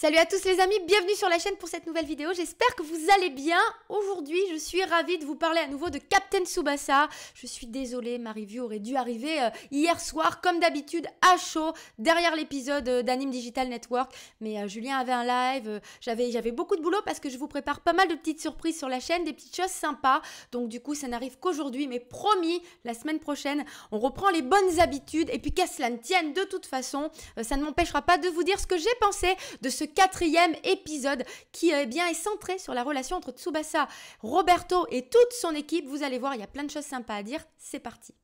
Salut à tous les amis, bienvenue sur la chaîne pour cette nouvelle vidéo, j'espère que vous allez bien. Aujourd'hui, je suis ravie de vous parler à nouveau de Captain Tsubasa. Je suis désolée, ma review aurait dû arriver hier soir, comme d'habitude, à chaud, derrière l'épisode d'Anime Digital Network. Mais Julien avait un live, j'avais beaucoup de boulot parce que je vous prépare pas mal de petites surprises sur la chaîne, des petites choses sympas. Donc du coup, ça n'arrive qu'aujourd'hui, mais promis, la semaine prochaine, on reprend les bonnes habitudes. Et puis qu'à cela ne tienne, de toute façon, ça ne m'empêchera pas de vous dire ce que j'ai pensé de ce quatrième épisode qui est centré sur la relation entre Tsubasa, Roberto et toute son équipe. Vous allez voir, il y a plein de choses sympas à dire. C'est parti.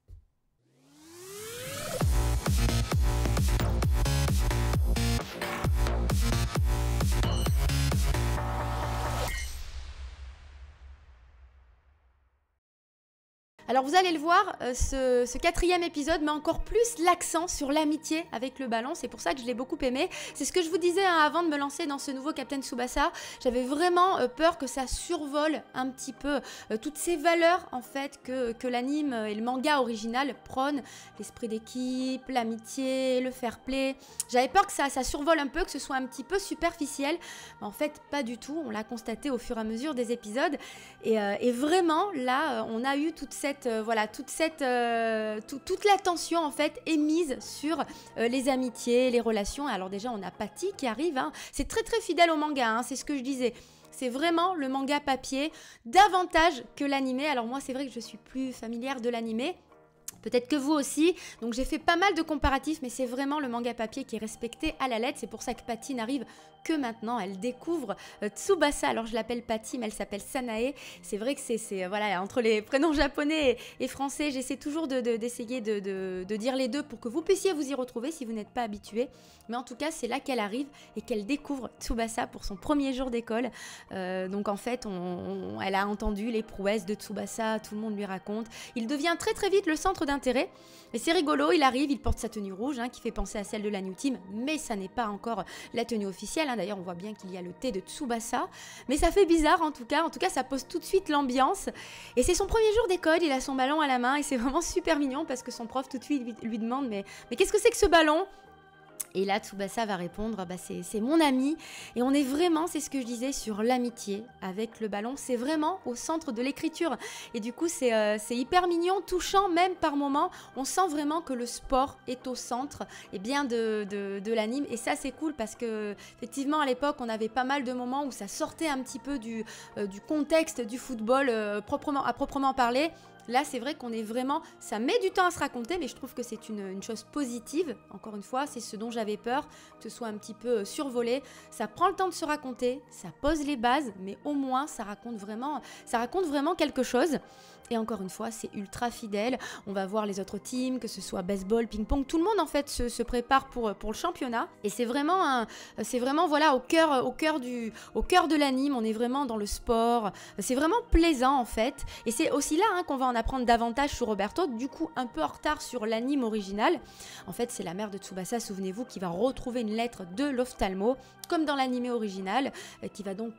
Alors vous allez le voir, ce quatrième épisode met encore plus l'accent sur l'amitié avec le ballon, c'est pour ça que je l'ai beaucoup aimé. C'est ce que je vous disais avant de me lancer dans ce nouveau Captain Tsubasa, j'avais vraiment peur que ça survole un petit peu toutes ces valeurs en fait que l'anime et le manga original prônent, l'esprit d'équipe, l'amitié, le fair play. J'avais peur que ça survole un peu, que ce soit un petit peu superficiel, mais en fait pas du tout, on l'a constaté au fur et à mesure des épisodes et vraiment là on a eu toute l'attention en fait est mise sur les amitiés, les relations. Alors déjà on a Patty qui arrive, hein. C'est très fidèle au manga, hein, c'est ce que je disais. C'est vraiment le manga papier, davantage que l'animé. Alors moi c'est vrai que je suis plus familière de l'animé. Peut-être que vous aussi, donc j'ai fait pas mal de comparatifs, mais c'est vraiment le manga papier qui est respecté à la lettre. C'est pour ça que Patty n'arrive que maintenant, elle découvre Tsubasa. Alors je l'appelle Patty, mais elle s'appelle Sanae. C'est vrai que c'est voilà, entre les prénoms japonais et français, j'essaie toujours d'essayer de dire les deux pour que vous puissiez vous y retrouver si vous n'êtes pas habitué. Mais en tout cas, c'est là qu'elle arrive et qu'elle découvre Tsubasa pour son premier jour d'école. Donc en fait, elle a entendu les prouesses de Tsubasa, tout le monde lui raconte. Il devient très vite le centre d'intérêt. Et c'est rigolo, il arrive, il porte sa tenue rouge, hein, qui fait penser à celle de la New Team, mais ça n'est pas encore la tenue officielle. Hein. D'ailleurs, on voit bien qu'il y a le thé de Tsubasa. Mais ça fait bizarre en tout cas. En tout cas, ça pose tout de suite l'ambiance. Et c'est son premier jour d'école, il a son ballon à la main et c'est vraiment super mignon parce que son prof tout de suite lui demande mais qu'est-ce que c'est que ce ballon ? Et là, Tsubasa va répondre, bah c'est mon ami. Et on est vraiment, c'est ce que je disais, sur l'amitié avec le ballon. C'est vraiment au centre de l'écriture. Et du coup, c'est hyper mignon, touchant même par moments. On sent vraiment que le sport est au centre de l'anime. Et ça, c'est cool parce que effectivement, à l'époque, on avait pas mal de moments où ça sortait un petit peu du contexte du football à proprement parler. Là, c'est vrai qu'on est vraiment... Ça met du temps à se raconter, mais je trouve que c'est une chose positive. Encore une fois, c'est ce dont j'avais peur, que ce soit un petit peu survolé. Ça prend le temps de se raconter, ça pose les bases, mais au moins, ça raconte vraiment quelque chose. Et encore une fois, c'est ultra fidèle. On va voir les autres teams, que ce soit baseball, ping-pong. Tout le monde, en fait, se prépare pour le championnat. Et c'est vraiment voilà, au cœur de l'anime. On est vraiment dans le sport. C'est vraiment plaisant, en fait. Et c'est aussi là qu'on va en apprendre davantage sur Roberto, du coup un peu en retard sur l'anime original. En fait, c'est la mère de Tsubasa, souvenez-vous, qui va retrouver une lettre de l'ophtalmo, comme dans l'anime original, qui va donc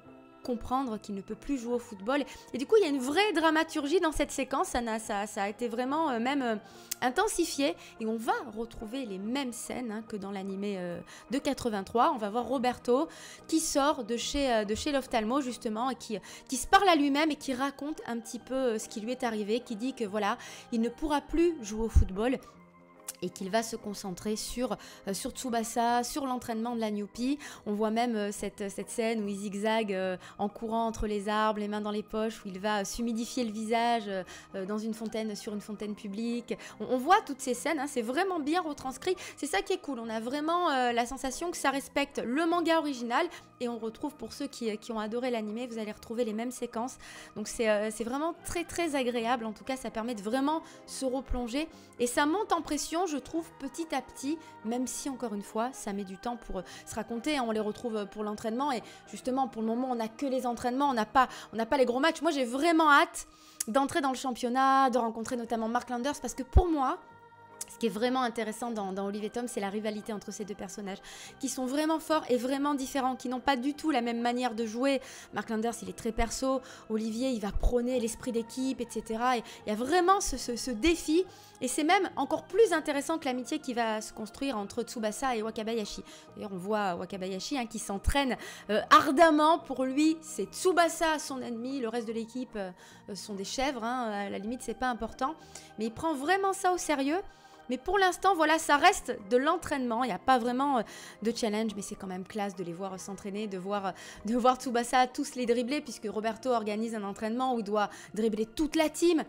comprendre qu'il ne peut plus jouer au football. Et du coup, il y a une vraie dramaturgie dans cette séquence, ça a été vraiment intensifié, et on va retrouver les mêmes scènes que dans l'animé de 83. On va voir Roberto qui sort de chez l'ophtalmo justement, et qui se parle à lui-même et qui raconte un petit peu ce qui lui est arrivé, qui dit que voilà, il ne pourra plus jouer au football et qu'il va se concentrer sur Tsubasa, sur l'entraînement de la Newpie. On voit même cette scène où il zigzague en courant entre les arbres, les mains dans les poches, où il va s'humidifier le visage dans une fontaine, sur une fontaine publique. On voit toutes ces scènes, c'est vraiment bien retranscrit. C'est ça qui est cool, on a vraiment la sensation que ça respecte le manga original, et on retrouve, pour ceux qui ont adoré l'animé, vous allez retrouver les mêmes séquences. Donc c'est vraiment très agréable. En tout cas, ça permet de vraiment se replonger, et ça monte en pression, je trouve, petit à petit, même si encore une fois ça met du temps pour se raconter. On les retrouve pour l'entraînement, et justement pour le moment on n'a que les entraînements, on n'a pas les gros matchs. Moi j'ai vraiment hâte d'entrer dans le championnat, de rencontrer notamment Mark Landers, parce que pour moi Ce qui est vraiment intéressant dans Olive et Tom, c'est la rivalité entre ces deux personnages qui sont vraiment forts et vraiment différents, qui n'ont pas du tout la même manière de jouer. Mark Landers, il est très perso, Olivier, il va prôner l'esprit d'équipe, etc. Et il y a vraiment ce défi, et c'est même encore plus intéressant que l'amitié qui va se construire entre Tsubasa et Wakabayashi. D'ailleurs, on voit Wakabayashi qui s'entraîne ardemment. Pour lui, c'est Tsubasa son ennemi, le reste de l'équipe sont des chèvres, à la limite, c'est pas important. Mais il prend vraiment ça au sérieux. Mais pour l'instant, voilà, ça reste de l'entraînement. Il n'y a pas vraiment de challenge, mais c'est quand même classe de les voir s'entraîner, de voir Tsubasa tous les dribbler, puisque Roberto organise un entraînement où il doit dribbler toute la team.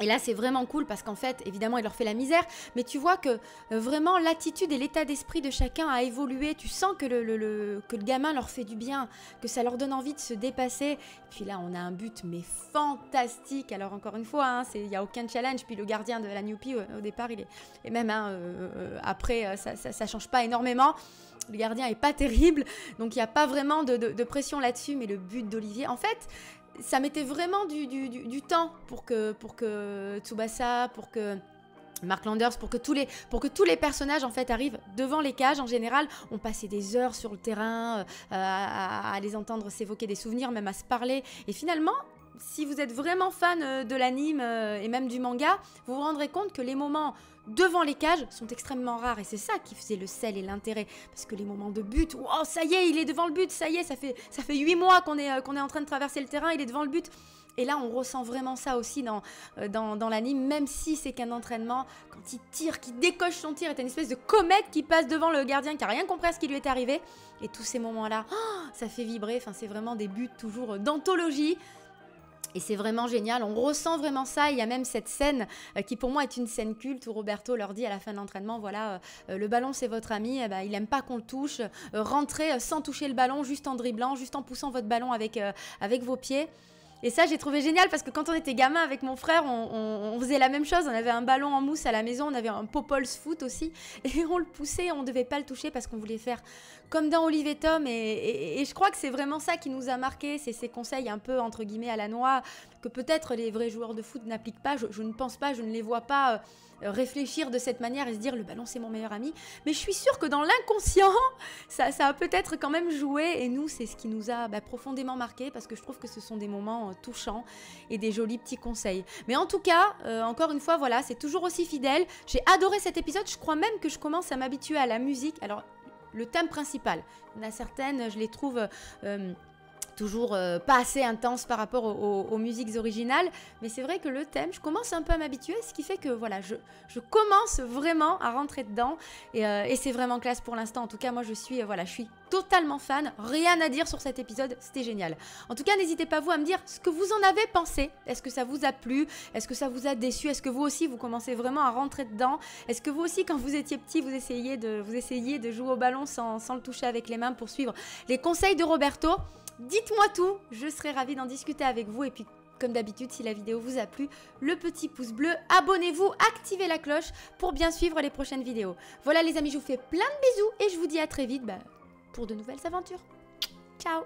Et là, c'est vraiment cool parce qu'en fait, évidemment, il leur fait la misère. Mais tu vois que vraiment, l'attitude et l'état d'esprit de chacun a évolué. Tu sens que le gamin leur fait du bien, que ça leur donne envie de se dépasser. Et puis là, on a un but, mais fantastique. Alors, encore une fois, il n'y a aucun challenge. Puis le gardien de la Newpie, au départ, il est... Et même après, ça change pas énormément. Le gardien est pas terrible. Donc, il n'y a pas vraiment de pression là-dessus. Mais le but d'Olivier, en fait... Ça mettait vraiment du temps pour que Tsubasa, pour que Mark Landers, pour que tous les personnages en fait arrivent devant les cages. En général, on passait des heures sur le terrain à les entendre s'évoquer des souvenirs, même à se parler. Et finalement, si vous êtes vraiment fan de l'anime et même du manga, vous vous rendrez compte que les moments devant les cages sont extrêmement rares, et c'est ça qui faisait le sel et l'intérêt, parce que les moments de but, oh ça y est, il est devant le but, ça y est, ça fait 8 mois qu'on est en train de traverser le terrain, il est devant le but. Et là, on ressent vraiment ça aussi dans l'anime, même si c'est qu'un entraînement. Quand il tire, qu'il décoche son tir, et t'as une espèce de comète qui passe devant le gardien qui a rien compris à ce qui lui est arrivé. Et tous ces moments-là, ça fait vibrer. Enfin, c'est vraiment des buts toujours d'anthologie. Et c'est vraiment génial, on ressent vraiment ça. Il y a même cette scène qui pour moi est une scène culte où Roberto leur dit à la fin de l'entraînement, voilà, le ballon c'est votre ami, il n'aime pas qu'on le touche, rentrez sans toucher le ballon, juste en dribblant, juste en poussant votre ballon avec vos pieds. Et ça, j'ai trouvé génial parce que quand on était gamin avec mon frère, on faisait la même chose. On avait un ballon en mousse à la maison, on avait un Popol's Foot aussi. Et on le poussait, on ne devait pas le toucher parce qu'on voulait faire comme dans Olive et Tom. Et je crois que c'est vraiment ça qui nous a marqué. C'est ces conseils un peu, entre guillemets, à la noix, que peut-être les vrais joueurs de foot n'appliquent pas. Je ne pense pas, je ne les vois pas réfléchir de cette manière et se dire le ballon c'est mon meilleur ami. Mais je suis sûre que dans l'inconscient, ça a peut-être quand même joué. Et nous, c'est ce qui nous a profondément marqué parce que je trouve que ce sont des moments touchants et des jolis petits conseils. Mais en tout cas, encore une fois, voilà, c'est toujours aussi fidèle. J'ai adoré cet épisode. Je crois même que je commence à m'habituer à la musique. Alors, le thème principal, il y en a certaines, je les trouve... toujours pas assez intense par rapport aux musiques originales, mais c'est vrai que le thème, je commence un peu à m'habituer, ce qui fait que voilà, je commence vraiment à rentrer dedans, et c'est vraiment classe pour l'instant. En tout cas, moi je suis totalement fan, rien à dire sur cet épisode, c'était génial. En tout cas, n'hésitez pas vous à me dire ce que vous en avez pensé. Est-ce que ça vous a plu? Est-ce que ça vous a déçu? Est-ce que vous aussi vous commencez vraiment à rentrer dedans? Est-ce que vous aussi, quand vous étiez petit, vous essayiez de jouer au ballon sans le toucher avec les mains pour suivre les conseils de Roberto? Dites-moi tout, je serai ravie d'en discuter avec vous. Et puis, comme d'habitude, si la vidéo vous a plu, le petit pouce bleu, abonnez-vous, activez la cloche pour bien suivre les prochaines vidéos. Voilà les amis, je vous fais plein de bisous et je vous dis à très vite pour de nouvelles aventures. Ciao!